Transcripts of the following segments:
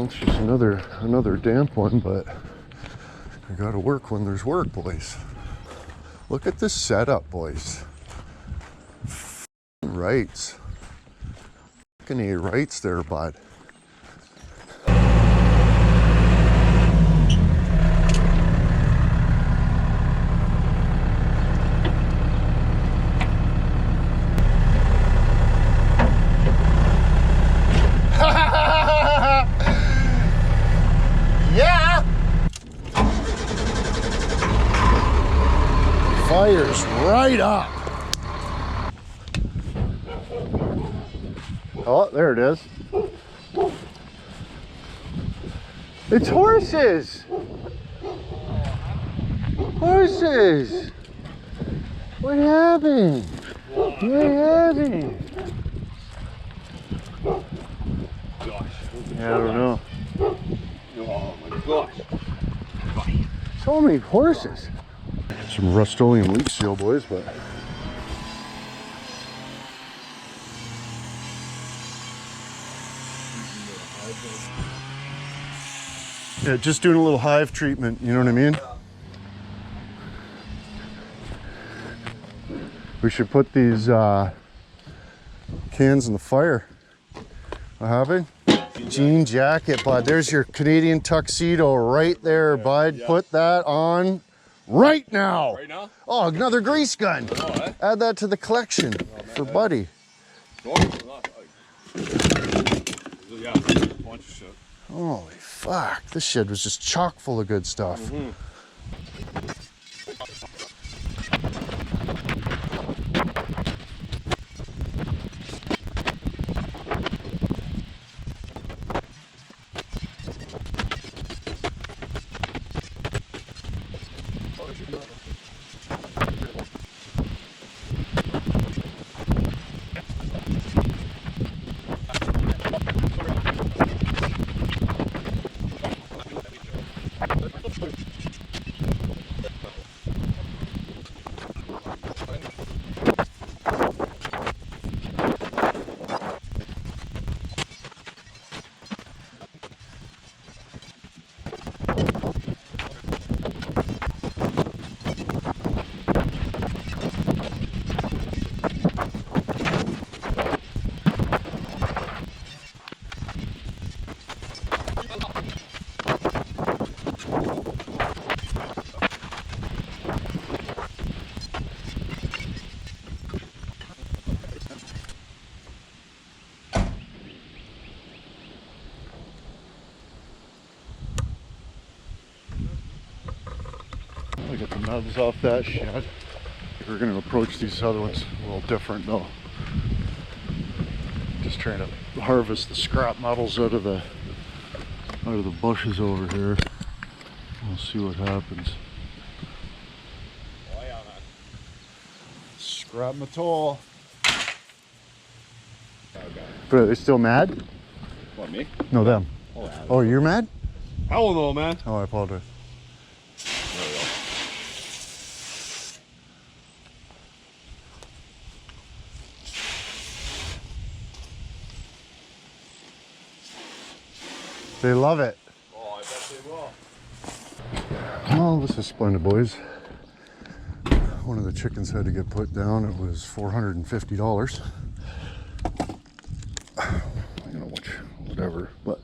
it's just another damp one, but I gotta work when there's work, boys. Look at this setup, boys. Rights. Fucking A rights there, bud. Yeah. Fires right up. Oh, there it is. It's horses. Horses. What happened? What happened? Gosh. Yeah, I don't know. Oh my gosh. So many horses. Some Rust-Oleum leak seal, boys, but yeah, just doing a little hive treatment, you know what I mean? We should put these cans in the fire. What happened? Jean jacket, bud. There's your Canadian tuxedo right there, bud. Yeah. Put that on right now. Right now? Oh, another grease gun. Oh, eh? Add that to the collection for Buddy. Yeah, a bunch of shit. Holy fuck. This shed was just chock full of good stuff. Mm-hmm. I get the nubs off that shed. We're going to approach these other ones a little different though. Just trying to harvest the scrap metals out of the bushes over here. We'll see what happens. Oh yeah, man. Scrap metal. Okay. But are they still mad? What, me? No, them. Oh, yeah. Oh, you're mad? I don't know, man. Oh, I apologize. There we go. They love it. Oh, I bet they will. Well, this is splendid, boys. One of the chickens had to get put down. It was $450. You know, whatever, but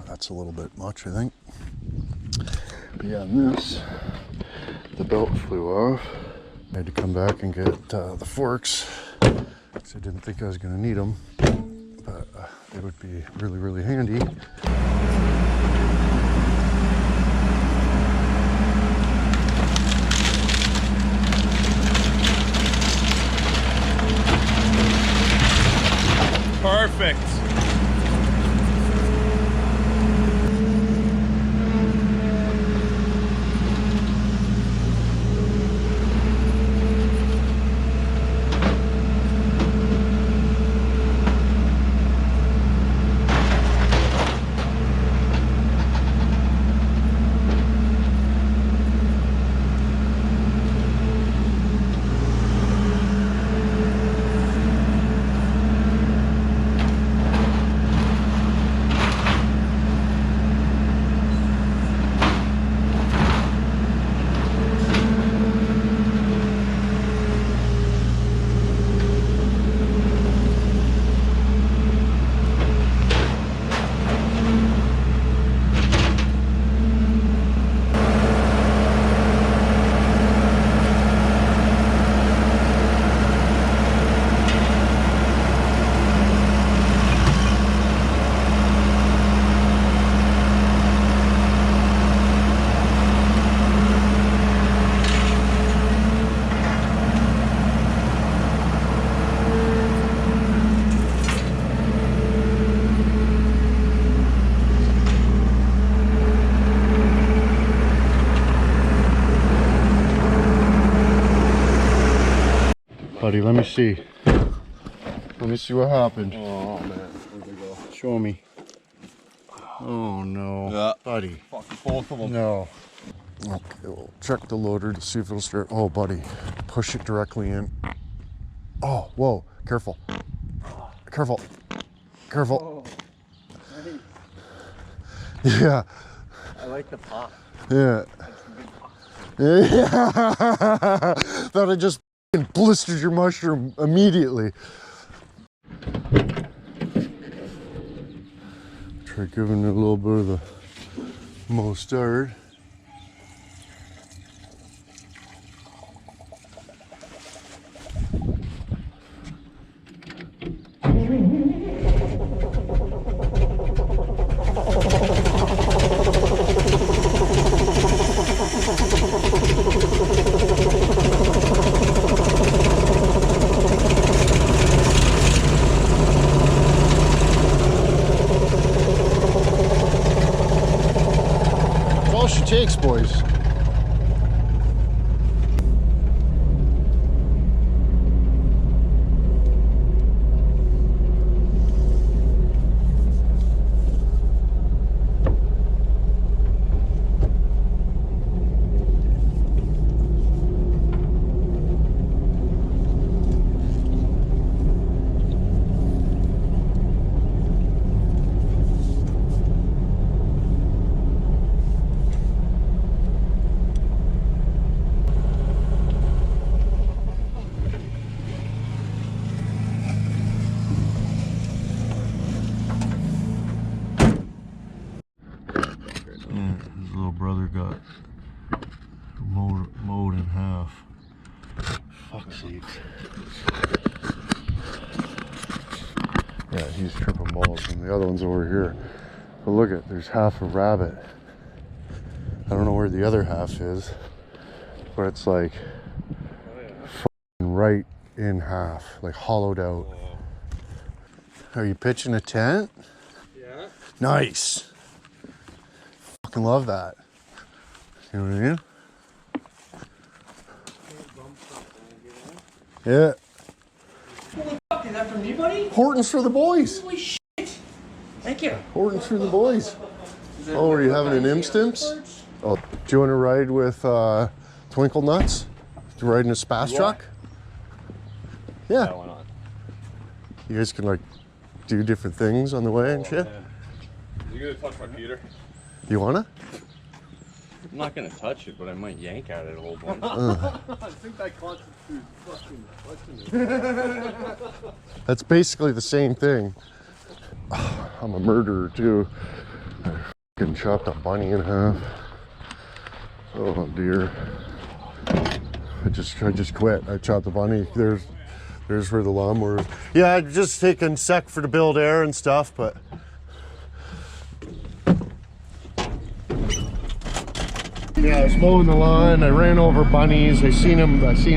that's a little bit much, I think. But yeah, and this, the belt flew off. I had to come back and get the forks because I didn't think I was going to need them, but they would be really, really handy. Perfect. buddy. Let me see. Let me see what happened. Oh man, where'd they go? Show me. Oh no. Yeah. Buddy. Fuck both of them. No. Okay, we'll check the loader to see if it'll start. Oh, buddy. Push it directly in. Oh, whoa. Careful. Careful. Careful. Oh, nice. Yeah. I like the pop. Yeah. Yeah. Thought I just blistered your mushroom immediately. Try giving it a little bit of the mustard. That's all she takes, boys. His little brother got mowed in half. Fuck's sakes. Yeah, he's tripping balls, and the other one's over here. But look at, there's half a rabbit. I don't know where the other half is, but it's like right in half, like hollowed out. Are you pitching a tent? Yeah. Nice. Fucking love that. You know what I mean? Yeah. Holy fuck, is that from me, buddy? Hortons for the boys. Holy shit. Thank you. Hortons for the boys. Oh, are you having an instance? Oh, do you want to ride with Twinkle Nuts? Do you ride in a Spass truck? Yeah, Yeah. why not? You guys can like do different things on the way and shit. You gonna touch my Peter? You wanna? I'm not gonna touch it, but I might yank at it a little bit. I think that constitutes fucking touching it. That's basically the same thing. I'm a murderer too. I fucking chopped a bunny in half. Oh dear. I just quit. I chopped the bunny. There's where the lawnmower is. Yeah, I'd just taken sec for to build air and stuff, but yeah, I was mowing the lawn. I ran over bunnies. I seen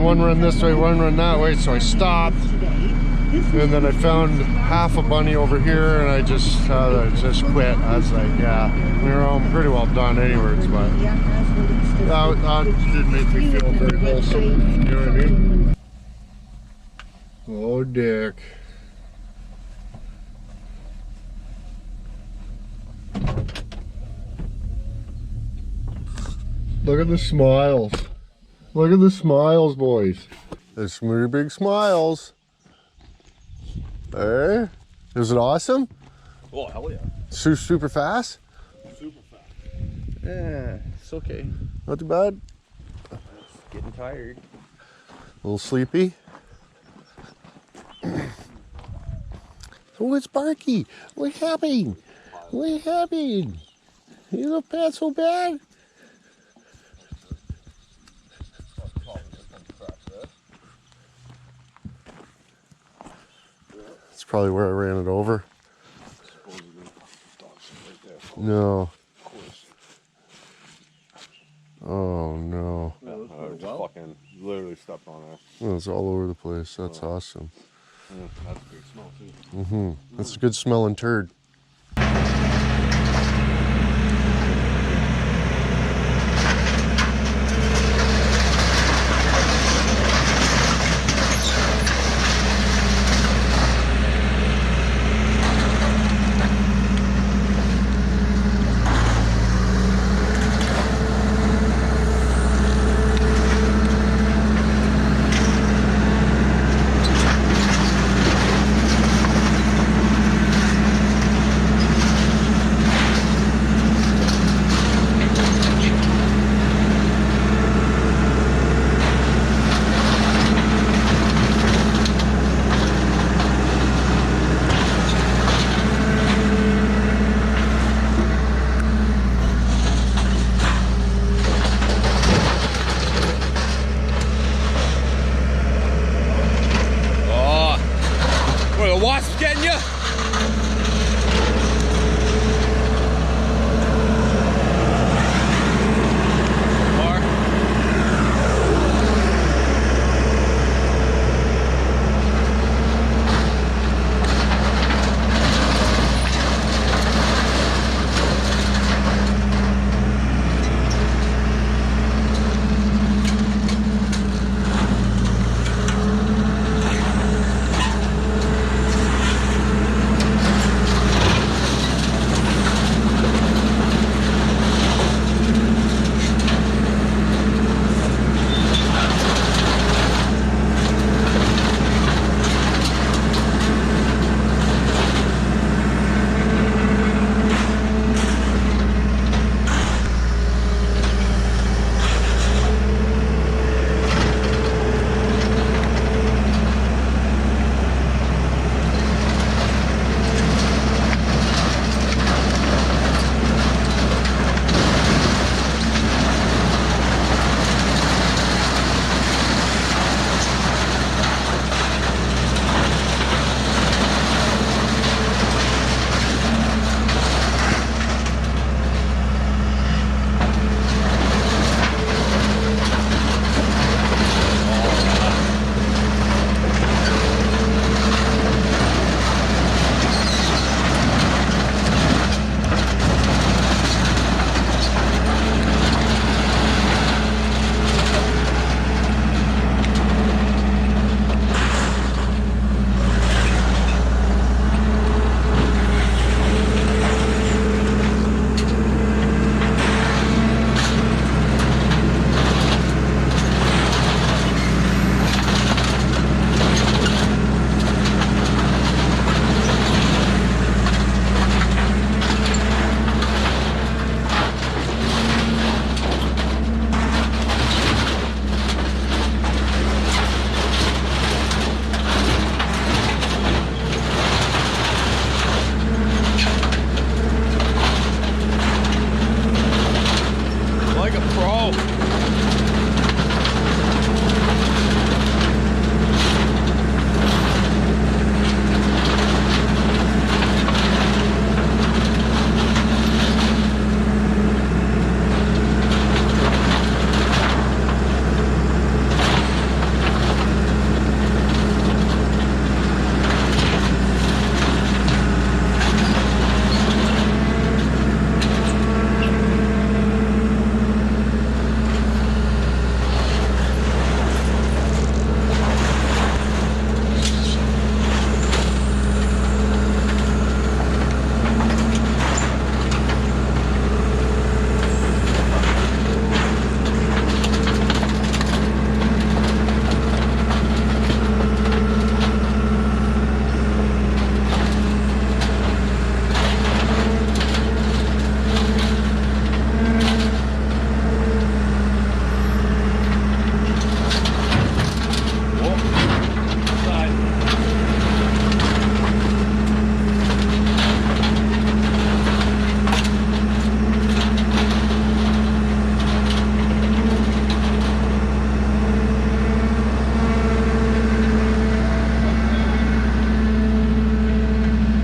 one run this way, one run that way, so I stopped. And then I found half a bunny over here, and I just quit. I was like, yeah, I'm pretty well done anyways, but that did make me feel very wholesome. You know what I mean? Oh, Dick. Look at the smiles. Look at the smiles, boys. There's some really big smiles. Hey, is it awesome? Oh, hell yeah. Super fast? Super fast. Yeah, it's okay. Not too bad. Getting tired. A little sleepy. Oh, it's Barky. What happened? What happened? You look bad so bad. That's probably where I ran it over. No. Oh no. Just fucking literally stepped on it. Oh, it's all over the place. That's awesome. That's a good smell too. That's a good smelling turd. Bro.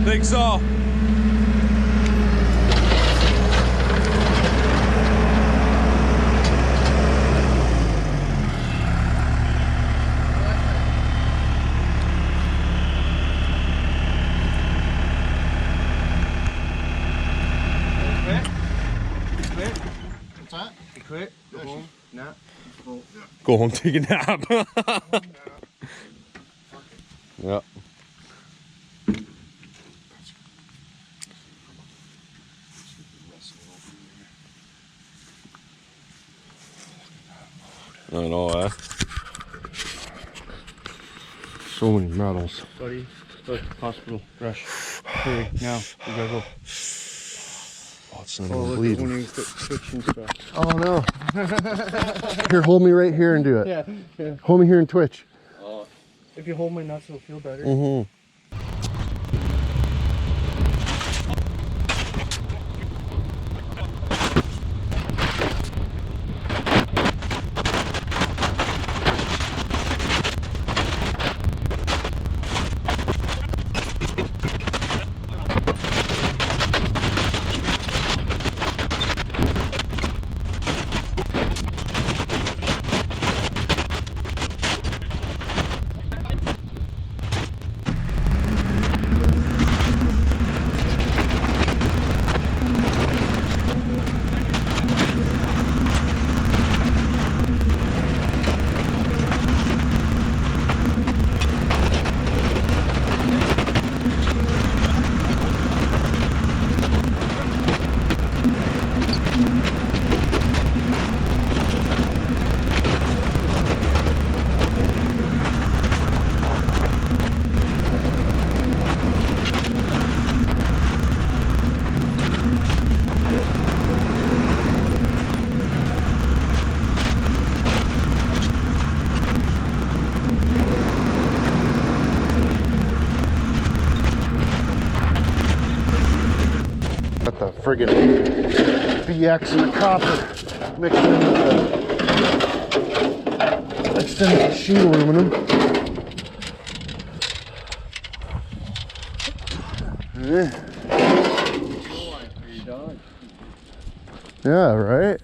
Think so. What's that? You quit? Go home? Nah. Go home, take a nap. Yeah. I know, so many metals. Buddy, look, hospital, rush. Hurry, now. You gotta go. Oh, it's not Oh, even look, bleeding. when you switch and stuff. Oh no. Here, hold me right here and do it. Yeah. Hold me here and twitch. If you hold my nuts, it'll feel better. Mm-hmm. Got the friggin' BX and the copper mixed in with the sheet aluminum. Yeah, right?